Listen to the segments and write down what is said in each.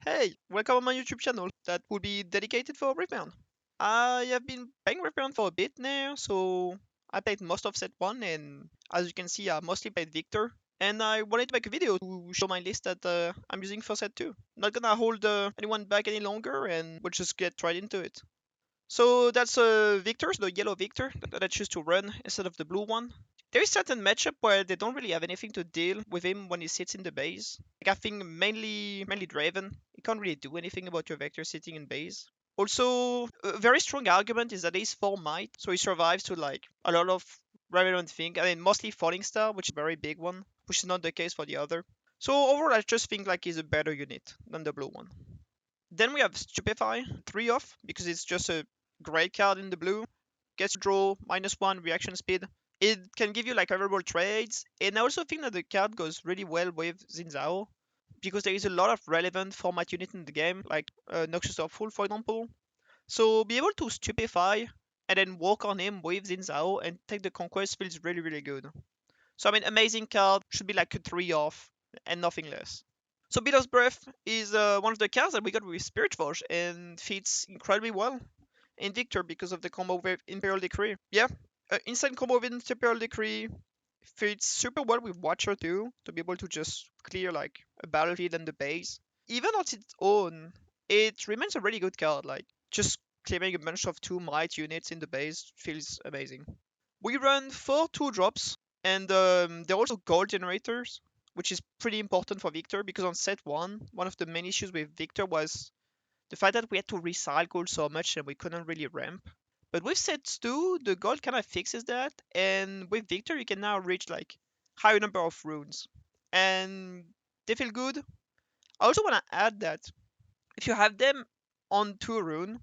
Hey, welcome on my YouTube channel that will be dedicated for Riftbound. I have been playing Riftbound for a bit now, so I played most of set 1 and as you can see I mostly played Viktor. And I wanted to make a video to show my list that I'm using for set 2. Not gonna hold anyone back any longer and we'll just get right into it. So that's Viktor, the yellow Viktor that I choose to run instead of the blue one. There is certain matchup where they don't really have anything to deal with him when he sits in the base. Like I think mainly Draven. You can't really do anything about your Vector sitting in base. Also, a very strong argument is that he's 4 might, so he survives to like a lot of relevant things. I mean, mostly Falling Star, which is a very big one, which is not the case for the other. So overall, I just think like he's a better unit than the blue one. Then we have Stupefy, 3 off, because it's just a great card in the blue. Gets to draw, -1 reaction speed. It can give you like favorable trades, and I also think that the card goes really well with Xin Zhao, because there is a lot of relevant format unit in the game, like Noxious Hopeful, for example. So be able to Stupefy and then walk on him with Xin Zhao and take the conquest feels really good. So I mean, amazing card, should be like a 3 off and nothing less. So Beater's Breath is one of the cards that we got with Spiritforged and fits incredibly well in Viktor because of the combo with Imperial Decree. Yeah, instant combo with Imperial Decree fits super well with Watcher too, to be able to just clear like a battlefield and the base. Even on its own, it remains a really good card. Like just clearing a bunch of 2 might units in the base feels amazing. We run 4 2-drops, and they're also gold generators, which is pretty important for Viktor because on set 1, one of the main issues with Viktor was the fact that we had to recycle so much and we couldn't really ramp. But with sets 2, the gold kind of fixes that, and with Viktor, you can now reach like higher number of runes, and they feel good. I also want to add that if you have them on 2 rune,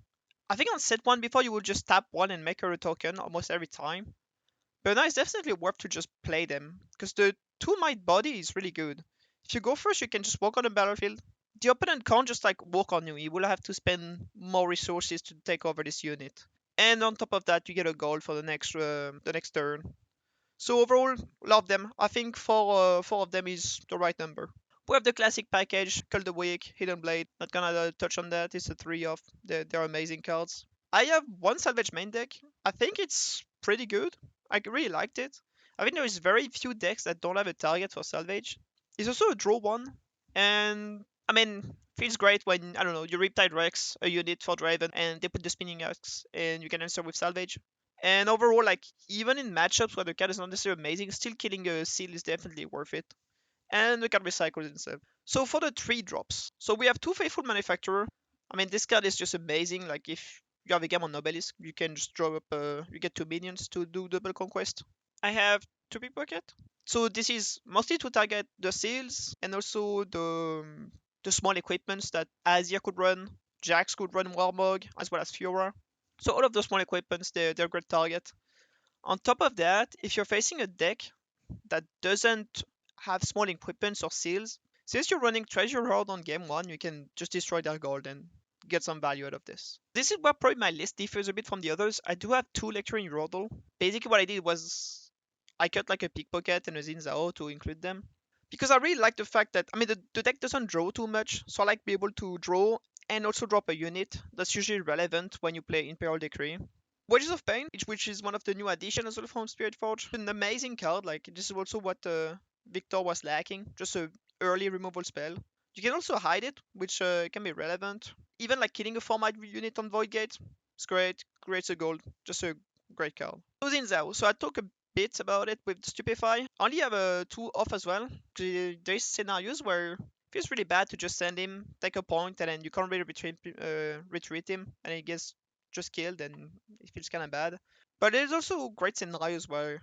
I think on set 1 before you would just tap 1 and make her a token almost every time. But now it's definitely worth to just play them, because the 2 might body is really good. If you go first, you can just walk on the battlefield. The opponent can't just like walk on you, he will have to spend more resources to take over this unit. And on top of that, you get a gold for the next turn. So overall, love them. I think 4 of them is the right number. We have the classic package, Call the Weak, Hidden Blade. Not gonna touch on that. It's a 3 of. They're amazing cards. I have one Salvage main deck. I think it's pretty good. I really liked it. I think there is very few decks that don't have a target for Salvage. It's also a draw one, and I mean, feels great when, I don't know, you Riptide Rex a unit for Draven and they put the Spinning Axe and you can answer with Salvage. And overall, like, even in matchups where the card is not necessarily amazing, still killing a seal is definitely worth it. And we can recycle it instead. So for the 3 drops, so we have 2 Faithful Manufacturer. I mean, this card is just amazing. Like, if you have a game on Obelisk, you can just draw up, you get 2 minions to do double conquest. I have 2 Pickpocket. So this is mostly to target the seals and also the small equipments that Asia could run, Jax could run Warmog, as well as Fiora. So all of those small equipments, they're a great target. On top of that, if you're facing a deck that doesn't have small equipments or seals, since you're running Treasure Hoard on game 1, you can just destroy their gold and get some value out of this. This is where probably my list differs a bit from the others. I do have 2 Lecturing Yordle. Basically what I did was I cut like a Pickpocket and a Xin Zhao to include them. Because I really like the fact that, I mean, the deck doesn't draw too much, so I like to be able to draw and also drop a unit. That's usually relevant when you play Imperial Decree. Wages of Pain, which is one of the new additions as well from Spiritforged. An amazing card, like this is also what Viktor was lacking, just a early removal spell. You can also hide it, which can be relevant. Even like killing a 4 might unit on Void Gate, it's great, creates a gold, just a great card. Xin Zhao, so I talk a bit about it with Stupefy. I only have a 2 off as well. There's scenarios where it feels really bad to just send him, take a point, and then you can't really retreat him, and he gets just killed, and it feels kind of bad. But there's also great scenarios where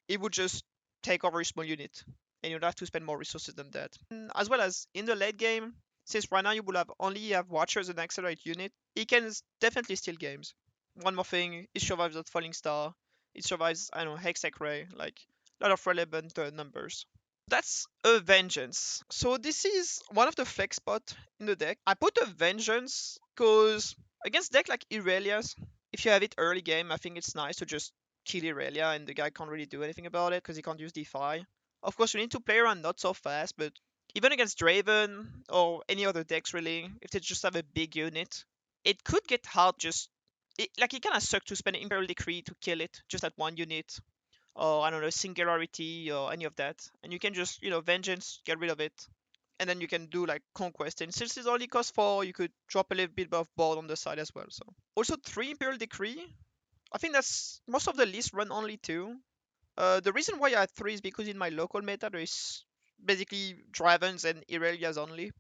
it would just take over a small unit, and you'd have to spend more resources than that. As well as in the late game, since right now you will only have Watchers and Accelerate unit, it can definitely steal games. One more thing, it survives that Falling Star, it survives, I don't know, Hextech Ray, like a lot of relevant numbers. That's a Vengeance. So this is one of the flex spot in the deck. I put a Vengeance because against deck like Irelia's, if you have it early game, I think it's nice to just kill Irelia and the guy can't really do anything about it because he can't use Defy. Of course, you need to play around not so fast, but Even against Draven or any other decks really, if they just have a big unit, it could get hard just it kind of sucks to spend Imperial Decree to kill it, just at one unit, or I don't know, Singularity or any of that. And you can just, Vengeance, get rid of it. And then you can do like Conquest. And since it only costs 4, you could drop a little bit of board on the side as well. So also 3 Imperial Decree. I think that's most of the list run only 2. The reason why I had 3 is because in my local meta there is basically Dravens and Irelias only.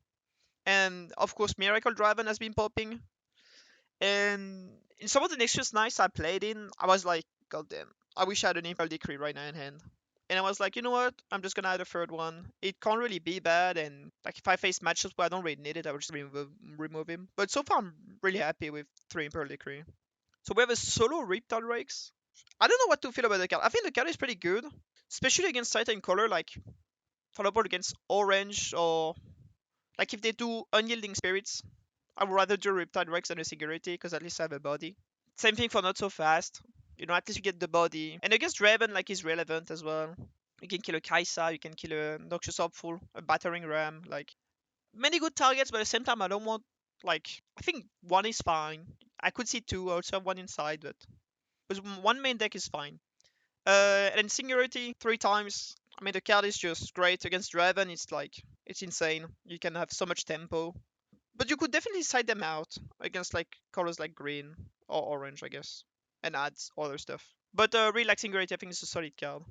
And of course Miracle Draven has been popping. And in some of the Nexus nights I played in, I was like, God damn, I wish I had an Impel Decree right now in hand. And I was like, you know what? I'm just gonna add a third one. It can't really be bad, and like if I face matchups where I don't really need it, I would just remove him. But so far, I'm really happy with 3 Imperial Decree. So we have a solo Riftbound Rakes. I don't know what to feel about the card. I think the card is pretty good, especially against Titan color, like for example against Orange, or like if they do Unyielding Spirits. I would rather do Riptide Rex than a Singularity, because at least I have a body. Same thing for Not So Fast. At least you get the body. And against Draven, like, is relevant as well. You can kill a Kaisa, you can kill a Noxious Hopeful, a Battering Ram. Like, many good targets, but at the same time, I don't want, like, I think one is fine. I could see two, I also have one inside, but one main deck is fine. And Singularity, 3 times. I mean, the card is just great. Against Draven, it's insane. You can have so much tempo. But you could definitely side them out against like colors like green or orange, I guess, and add other stuff. But Relaxing Great, I think, is a solid card.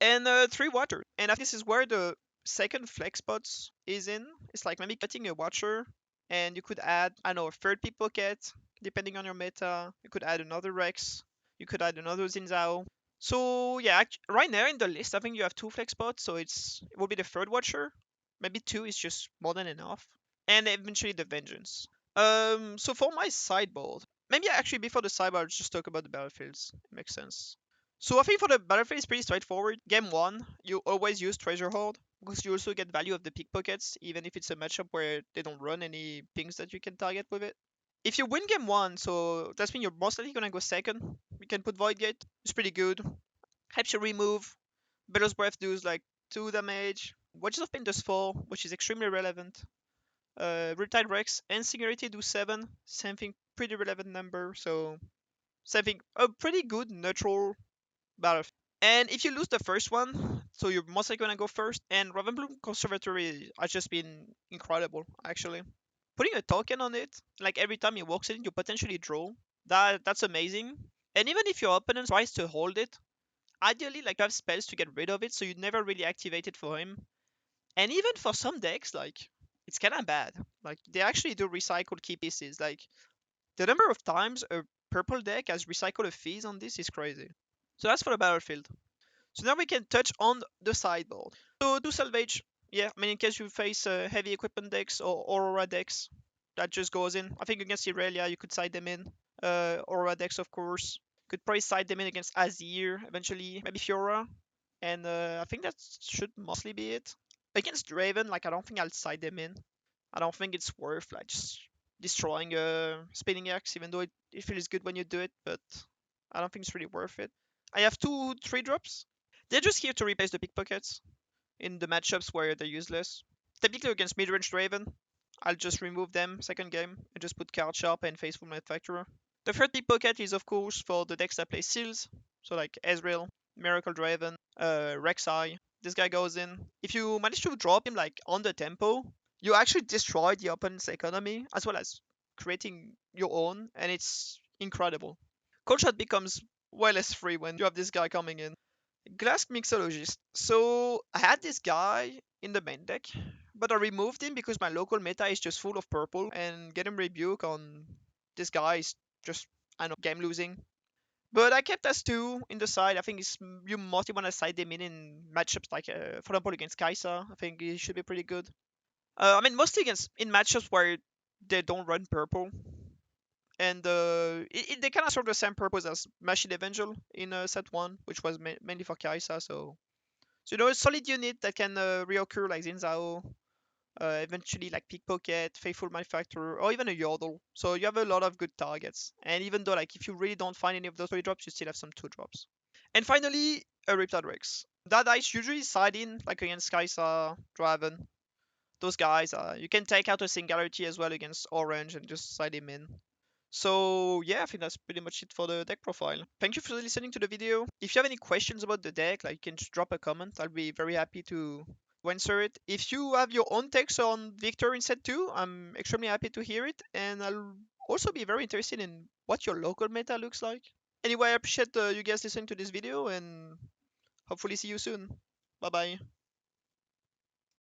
And 3 Watcher. And I think this is where the second flex spots is in. It's like maybe cutting a Watcher, and you could add, I don't know, a third pickpocket, depending on your meta. You could add another Rex. You could add another Zinzao. So yeah, right now in the list, I think you have 2 flex spots, so it will be the third Watcher. Maybe 2 is just more than enough, and eventually the Vengeance. So for my sideboard, maybe actually before the sideboard, just talk about the battlefields. It makes sense. So I think for the battlefield, it's pretty straightforward. Game 1, you always use Treasure Hoard, because you also get value of the pickpockets, even if it's a matchup where they don't run any pings that you can target with it. If you win game 1, so that's mean you're most likely gonna go second. You can put Void Gate, it's pretty good. Helps you remove. Bellow's Breath does like 2 damage. Watches of Pain does 4, which is extremely relevant. Riptide Rex and Singularity do 7, same thing, pretty relevant number, so same thing, a pretty good neutral battlefield. And if you lose the first one, so you're mostly gonna go first, and Ravenbloom Conservatory has just been incredible, actually. Putting a token on it, like every time he walks in, you potentially draw. That's amazing. And even if your opponent tries to hold it, ideally, like, you have spells to get rid of it, so you never really activate it for him. And even for some decks, like, it's kind of bad. Like, they actually do recycle key pieces. Like, the number of times a purple deck has recycled a Fizz on this is crazy. So that's for the battlefield. So now we can touch on the sideboard. So do salvage. Yeah, I mean, in case you face heavy equipment decks or Aurora decks, that just goes in. I think against Irelia, you could side them in. Aurora decks, of course. Could probably side them in against Azir, eventually, maybe Fiora. And I think that should mostly be it. Against Draven, like, I don't think I'll side them in. I don't think it's worth, like, just destroying a Spinning Axe, even though it feels good when you do it, but I don't think it's really worth it. I have 2 3-drops. They're just here to replace the pickpockets in the matchups where they're useless. Typically against mid-range Draven, I'll just remove them second game and just put Card Sharp and Faithful Manufacturer. The third pickpocket is, of course, for the decks that play seals, so like Ezreal, Miracle Draven, Rek'Sai. This guy goes in. If you manage to drop him like on the tempo, you actually destroy the opponent's economy as well as creating your own, and it's incredible. Cold Shot becomes way less free when you have this guy coming in. Glass Mixologist. So I had this guy in the main deck, but I removed him because my local meta is just full of purple, and getting Rebuke on this guy is just, I know, game losing. But I kept S2 in the side. I think you mostly want to side them in matchups like, for example, against Kaisa. I think he should be pretty good. I mean, mostly against in matchups where they don't run purple. And they kind of serve the same purpose as Machine Evangel in set 1, which was mainly for Kaisa. So a solid unit that can reoccur like Zinzao, eventually like Pickpocket, Faithful Manufacturer, or even a Yordle. So you have a lot of good targets. And even though, like, if you really don't find any of those 3-drops, you still have some 2-drops. And finally, a Riptide Rex. That dice usually side in like against Kaisa, Draven. those guys, you can take out a Singularity as well against Orange and just side him in. So yeah, I think that's pretty much it for the deck profile. Thank you for listening to the video. If you have any questions about the deck, like, you can just drop a comment. I'll be very happy to answer it. If you have your own takes on Victor in set 2, I'm extremely happy to hear it, and I'll also be very interested in what your local meta looks like. Anyway, I appreciate you guys listening to this video, and hopefully see you soon. Bye bye.